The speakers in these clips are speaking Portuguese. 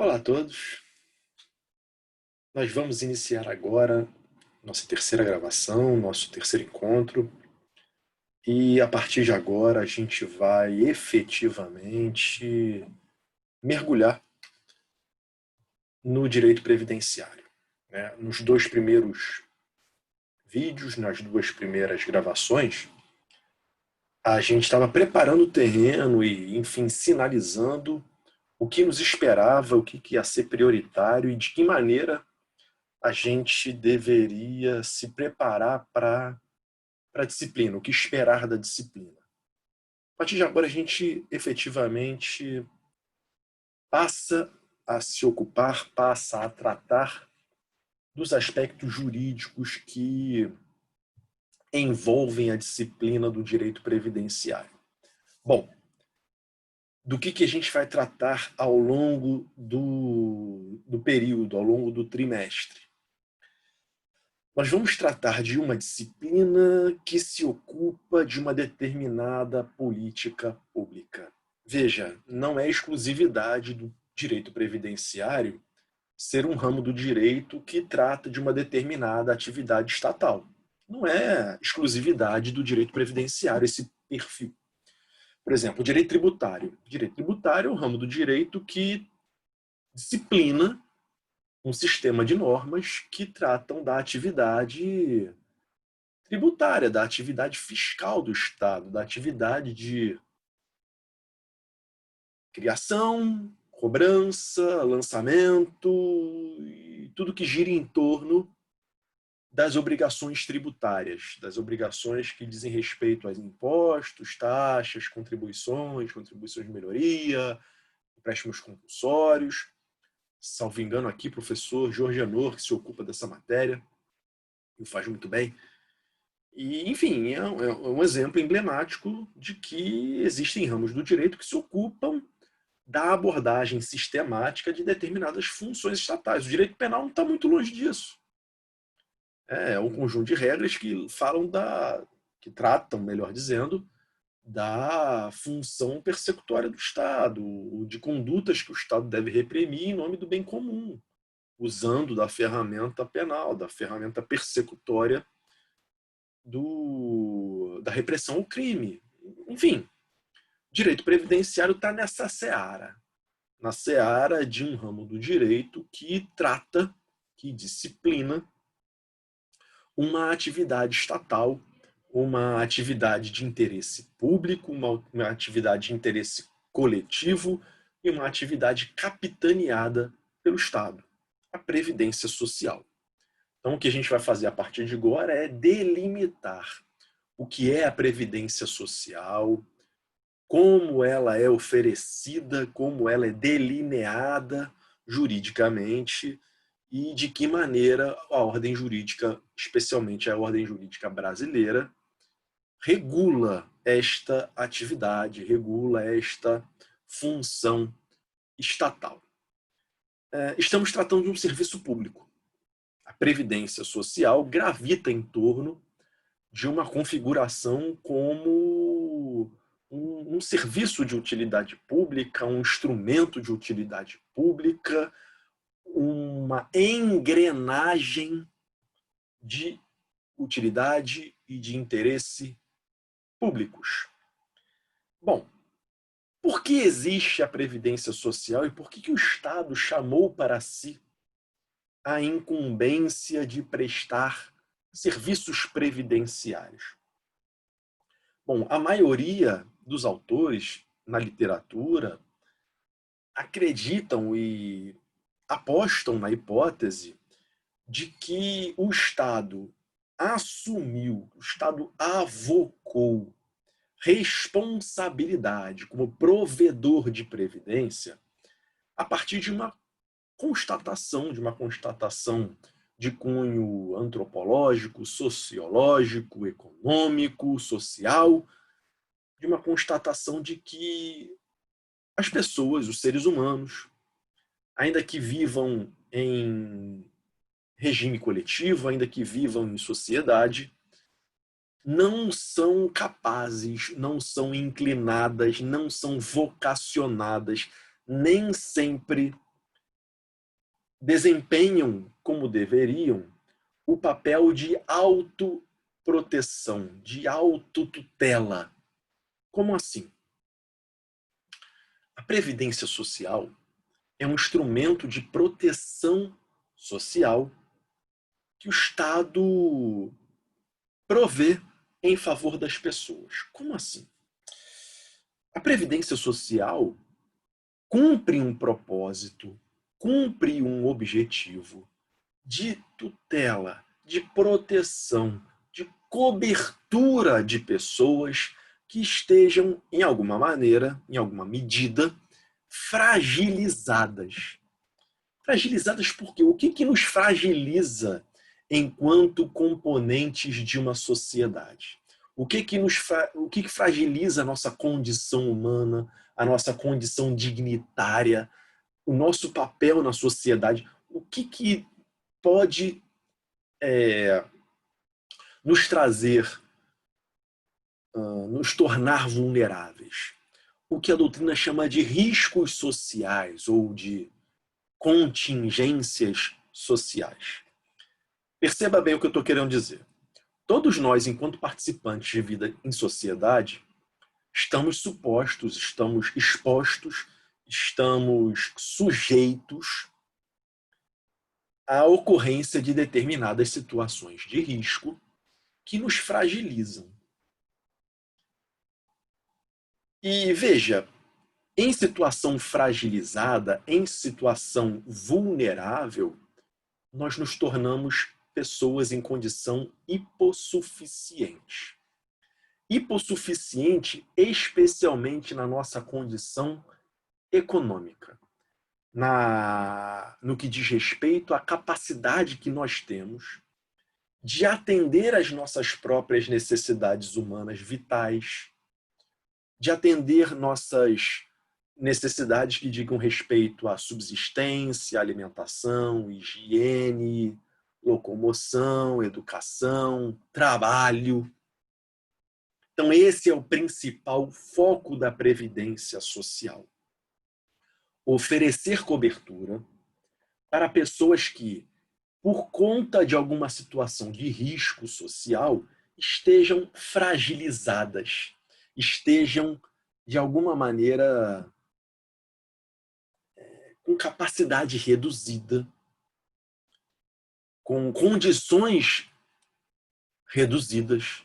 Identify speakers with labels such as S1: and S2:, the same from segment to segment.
S1: Olá a todos, nós vamos iniciar agora nossa terceira gravação, nosso terceiro encontro, e a partir de agora a gente vai efetivamente mergulhar no direito previdenciário, né? Nos dois primeiros vídeos, nas duas primeiras gravações, a gente estava preparando o terreno e, enfim, sinalizando o que nos esperava, o que ia ser prioritário e de que maneira a gente deveria se preparar para a disciplina, o que esperar da disciplina. A partir de agora, a gente efetivamente passa a se ocupar, passa a tratar dos aspectos jurídicos que envolvem a disciplina do direito previdenciário. Bom, do que a gente vai tratar ao longo do período, ao longo do trimestre? Nós vamos tratar de uma disciplina que se ocupa de uma determinada política pública. Veja, não é exclusividade do direito previdenciário ser um ramo do direito que trata de uma determinada atividade estatal. Não é exclusividade do direito previdenciário esse perfil. Por exemplo, o direito tributário. O direito tributário é um ramo do direito que disciplina um sistema de normas que tratam da atividade tributária, da atividade fiscal do Estado, da atividade de criação, cobrança, lançamento e tudo que gira em torno das obrigações tributárias, das obrigações que dizem respeito aos impostos, taxas, contribuições de melhoria, empréstimos compulsórios. Salvo engano aqui, professor Jorge Anor, que se ocupa dessa matéria, e o faz muito bem. E, enfim, é um exemplo emblemático de que existem ramos do direito que se ocupam da abordagem sistemática de determinadas funções estatais. O direito penal não está muito longe disso. É um conjunto de regras que falam que tratam, melhor dizendo, da função persecutória do Estado, de condutas que o Estado deve reprimir em nome do bem comum, usando da ferramenta penal, da ferramenta persecutória da repressão ao crime. Enfim, direito previdenciário está nessa seara, na seara de um ramo do direito que trata, que disciplina uma atividade estatal, uma atividade de interesse público, uma atividade de interesse coletivo e uma atividade capitaneada pelo Estado, a Previdência Social. Então, o que a gente vai fazer a partir de agora é delimitar o que é a Previdência Social, como ela é oferecida, como ela é delineada juridicamente e de que maneira a ordem jurídica, especialmente a ordem jurídica brasileira, regula esta atividade, regula esta função estatal. Estamos tratando de um serviço público. A Previdência Social gravita em torno de uma configuração como um serviço de utilidade pública, um instrumento de utilidade pública, uma engrenagem de utilidade e de interesse públicos. Bom, por que existe a Previdência Social e por que o Estado chamou para si a incumbência de prestar serviços previdenciários? Bom, a maioria dos autores na literatura acreditam e apostam na hipótese de que o Estado assumiu, o Estado avocou responsabilidade como provedor de previdência a partir de uma constatação de cunho antropológico, sociológico, econômico, social, de uma constatação de que as pessoas, os seres humanos, ainda que vivam em regime coletivo, ainda que vivam em sociedade, não são capazes, não são inclinadas, não são vocacionadas, nem sempre desempenham como deveriam o papel de autoproteção, de autotutela. Como assim? A Previdência Social é um instrumento de proteção social que o Estado provê em favor das pessoas. Como assim? A Previdência Social cumpre um propósito, cumpre um objetivo de tutela, de proteção, de cobertura de pessoas que estejam, em alguma maneira, em alguma medida, fragilizadas. Fragilizadas por quê? O que nos fragiliza enquanto componentes de uma sociedade? O que fragiliza a nossa condição humana, a nossa condição dignitária, o nosso papel na sociedade? O que pode nos trazer, nos tornar vulneráveis? O que a doutrina chama de riscos sociais ou de contingências sociais. Perceba bem o que eu estou querendo dizer. Todos nós, enquanto participantes de vida em sociedade, estamos supostos, estamos expostos, estamos sujeitos à ocorrência de determinadas situações de risco que nos fragilizam. E veja, em situação fragilizada, em situação vulnerável, nós nos tornamos pessoas em condição hipossuficiente. Hipossuficiente, especialmente na nossa condição econômica, no que diz respeito à capacidade que nós temos de atender às nossas próprias necessidades humanas vitais, de atender nossas necessidades que digam respeito à subsistência, alimentação, higiene, locomoção, educação, trabalho. Então, esse é o principal foco da Previdência Social. Oferecer cobertura para pessoas que, por conta de alguma situação de risco social, estejam fragilizadas, estejam, de alguma maneira, com capacidade reduzida, com condições reduzidas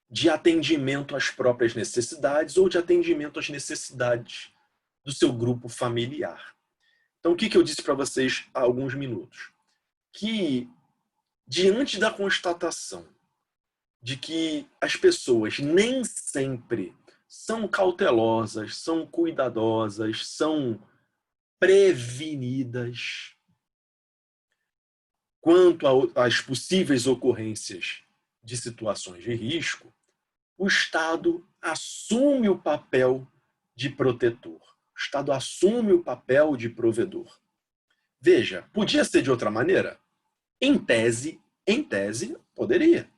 S1: de atendimento às próprias necessidades ou de atendimento às necessidades do seu grupo familiar. Então, o que eu disse para vocês há alguns minutos? Que, diante da constatação de que as pessoas nem sempre são cautelosas, são cuidadosas, são prevenidas quanto às possíveis ocorrências de situações de risco, o Estado assume o papel de protetor. O Estado assume o papel de provedor. Veja, podia ser de outra maneira? Em tese, poderia.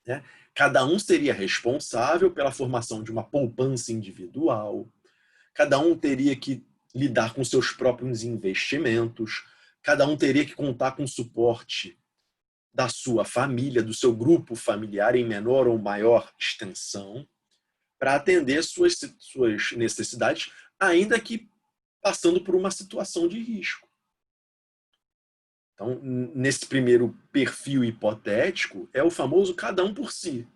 S1: Né? Cada um seria responsável pela formação de uma poupança individual, cada um teria que lidar com seus próprios investimentos, cada um teria que contar com o suporte da sua família, do seu grupo familiar em menor ou maior extensão, para atender suas necessidades, ainda que passando por uma situação de risco. Então, nesse primeiro perfil hipotético, é o famoso cada um por si.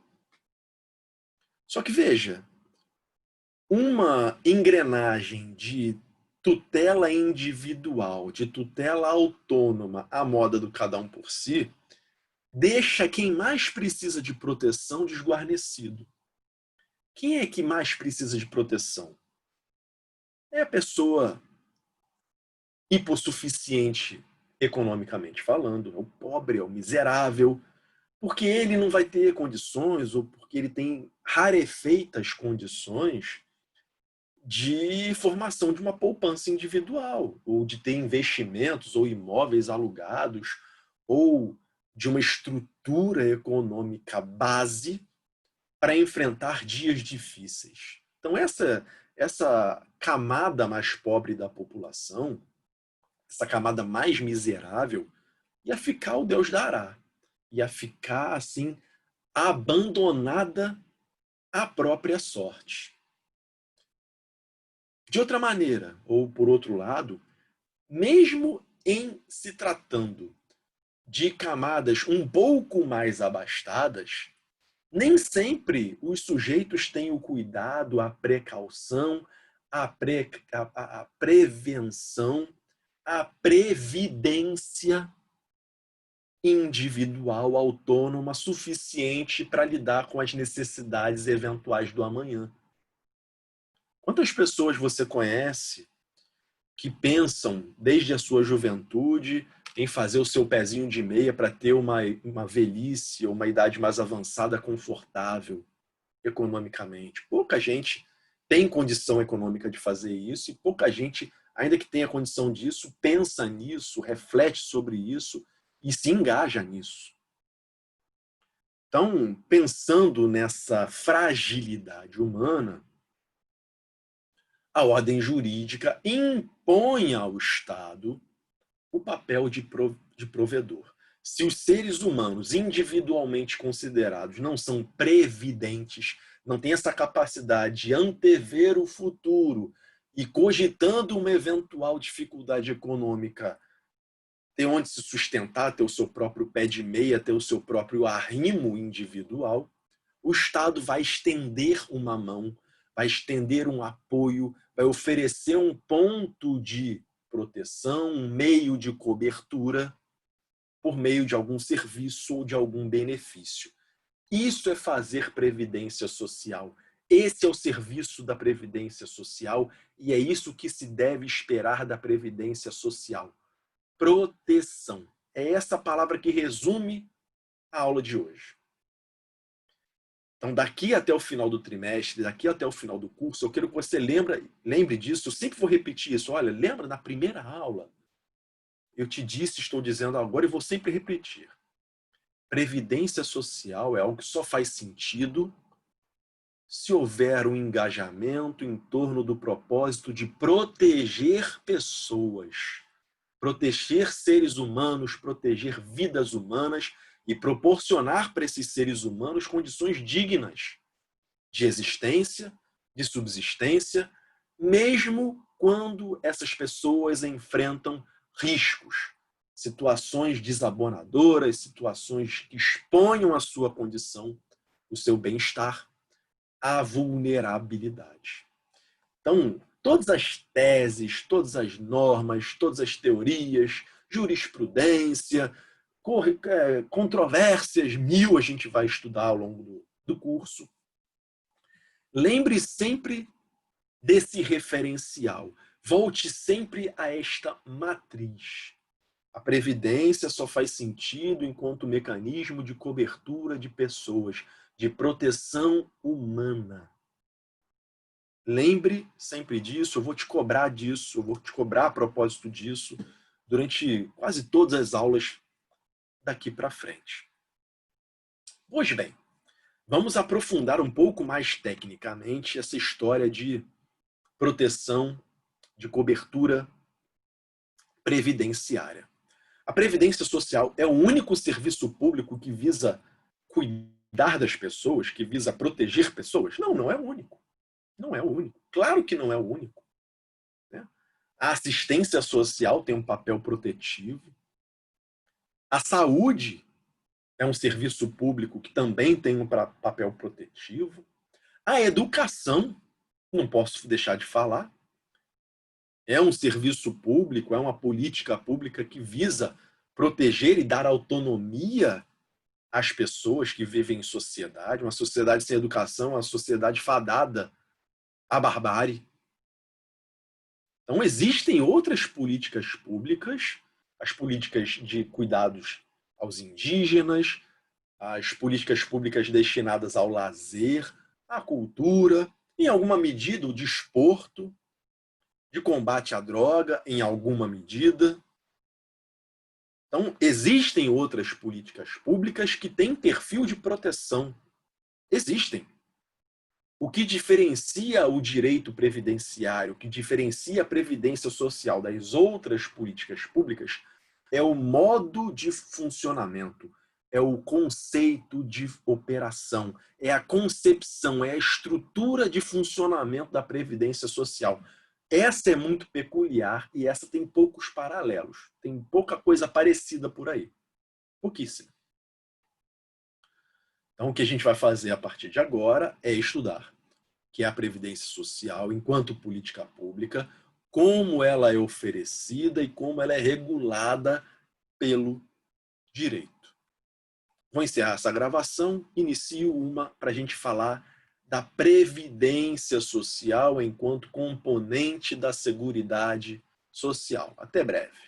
S1: Só que veja, uma engrenagem de tutela individual, de tutela autônoma à moda do cada um por si, deixa quem mais precisa de proteção desguarnecido. Quem é que mais precisa de proteção? É a pessoa hipossuficiente economicamente falando, é o pobre, é o miserável, porque ele não vai ter condições ou porque ele tem rarefeitas condições de formação de uma poupança individual, ou de ter investimentos ou imóveis alugados, ou de uma estrutura econômica base para enfrentar dias difíceis. Então, essa camada mais pobre da população, essa camada mais miserável, ia ficar o Deus dará. Ia ficar, assim, abandonada à própria sorte. De outra maneira, ou por outro lado, mesmo em se tratando de camadas um pouco mais abastadas, nem sempre os sujeitos têm o cuidado, a precaução, a prevenção, a previdência individual, autônoma, suficiente para lidar com as necessidades eventuais do amanhã. Quantas pessoas você conhece que pensam desde a sua juventude em fazer o seu pezinho de meia para ter uma velhice ou uma idade mais avançada confortável economicamente? Pouca gente tem condição econômica de fazer isso e pouca gente, ainda que tenha condição disso, pensa nisso, reflete sobre isso e se engaja nisso. Então, pensando nessa fragilidade humana, a ordem jurídica impõe ao Estado o papel de provedor. Se os seres humanos individualmente considerados não são previdentes, não têm essa capacidade de antever o futuro e, cogitando uma eventual dificuldade econômica, ter onde se sustentar, ter o seu próprio pé de meia, ter o seu próprio arrimo individual, o Estado vai estender uma mão, vai estender um apoio, vai oferecer um ponto de proteção, um meio de cobertura por meio de algum serviço ou de algum benefício. Isso é fazer previdência social. Esse é o serviço da previdência social e é isso que se deve esperar da previdência social. Proteção. É essa palavra que resume a aula de hoje. Então, daqui até o final do trimestre, daqui até o final do curso, eu quero que você lembre disso. Eu sempre vou repetir isso. Olha, lembra na primeira aula? Eu te disse, estou dizendo agora e vou sempre repetir. Previdência social é algo que só faz sentido se houver um engajamento em torno do propósito de proteger pessoas, proteger seres humanos, proteger vidas humanas e proporcionar para esses seres humanos condições dignas de existência, de subsistência, mesmo quando essas pessoas enfrentam riscos, situações desabonadoras, situações que exponham a sua condição, o seu bem-estar, à vulnerabilidade. Então, todas as teses, todas as normas, todas as teorias, jurisprudência, controvérsias mil a gente vai estudar ao longo do curso. Lembre sempre desse referencial. Volte sempre a esta matriz. A previdência só faz sentido enquanto mecanismo de cobertura de pessoas, de proteção humana. Lembre sempre disso, eu vou te cobrar disso, eu vou te cobrar a propósito disso durante quase todas as aulas daqui para frente. Pois bem, vamos aprofundar um pouco mais tecnicamente essa história de proteção, de cobertura previdenciária. A Previdência Social é o único serviço público que visa cuidar das pessoas, que visa proteger pessoas? Não, não é o único. Não é o único. Claro que não é o único. Né? A assistência social tem um papel protetivo. A saúde é um serviço público que também tem um papel protetivo. A educação, não posso deixar de falar, é um serviço público, é uma política pública que visa proteger e dar autonomia às pessoas que vivem em sociedade. Uma sociedade sem educação é uma sociedade fadada à barbárie. Então, existem outras políticas públicas, as políticas de cuidados aos indígenas, as políticas públicas destinadas ao lazer, à cultura, em alguma medida o desporto, de combate à droga, em alguma medida. Então, existem outras políticas públicas que têm perfil de proteção. Existem. O que diferencia o direito previdenciário, o que diferencia a previdência social das outras políticas públicas, é o modo de funcionamento, é o conceito de operação, é a concepção, é a estrutura de funcionamento da previdência social. Essa é muito peculiar e essa tem poucos paralelos. Tem pouca coisa parecida por aí. Pouquíssima. Então, o que a gente vai fazer a partir de agora é estudar o que é a previdência social enquanto política pública, como ela é oferecida e como ela é regulada pelo direito. Vou encerrar essa gravação, inicio uma para a gente falar da previdência social enquanto componente da Seguridade Social. Até breve.